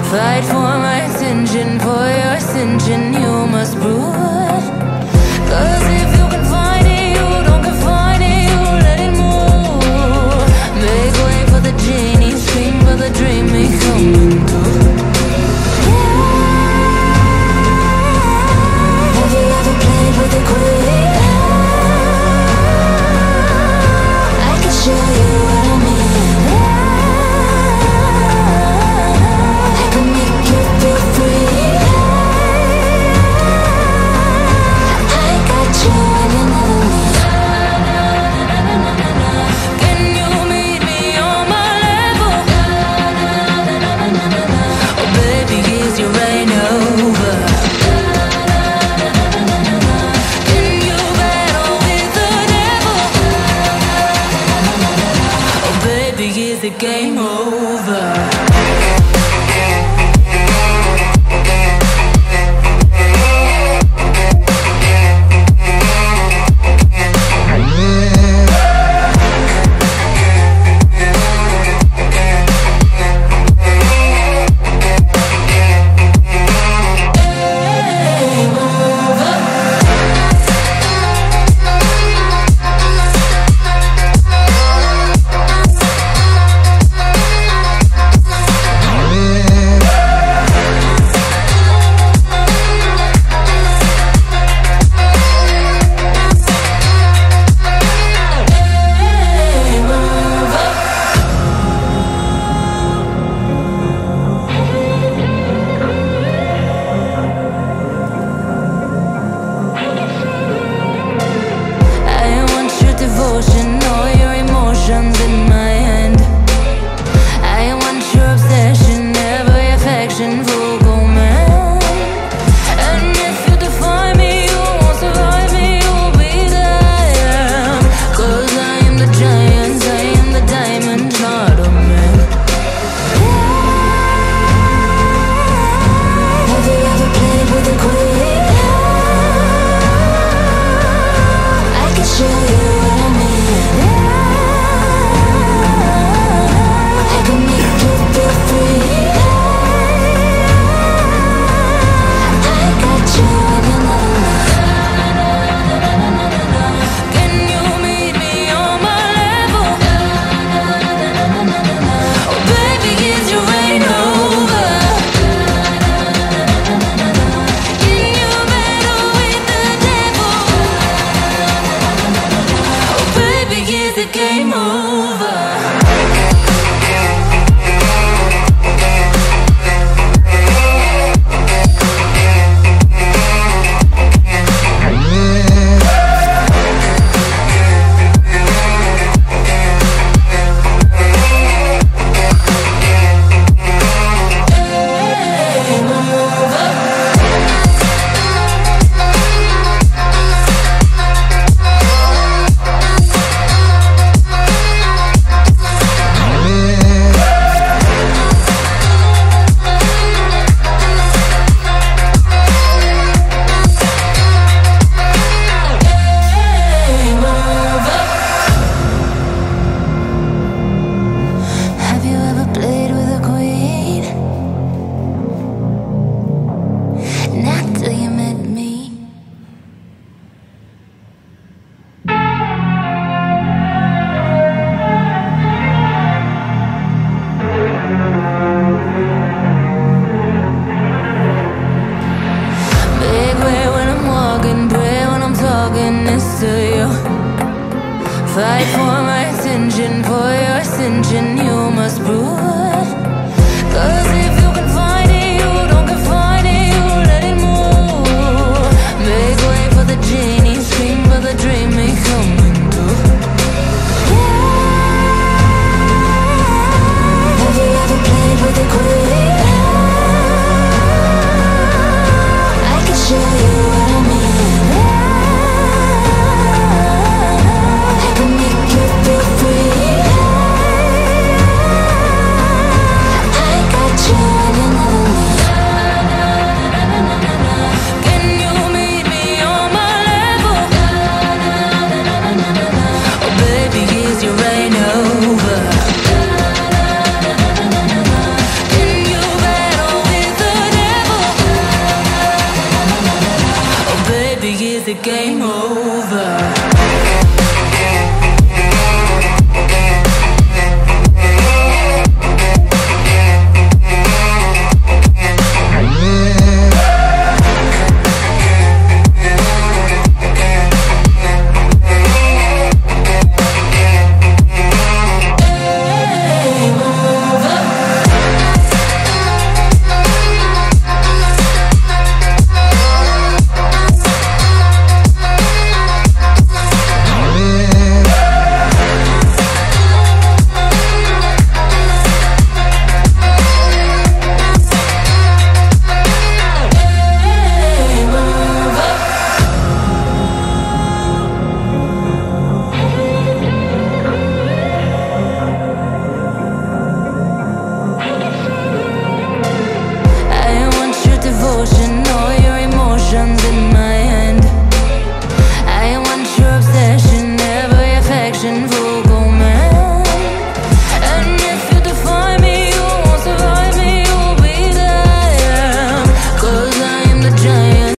Fight for my attention, for your ascension, you must prove. Cause if you can find it, you don't confine it, you let it move. Make way for the genie, scream for the dream, me coming through. Have you ever played with a queen? I can show you what I mean. I can make you feel free. I got you when you never leave. Can you meet me on my level? Oh baby, is your reign over? Can you battle with the devil? Oh baby, is the game over? Fight for my attention, for your ascension.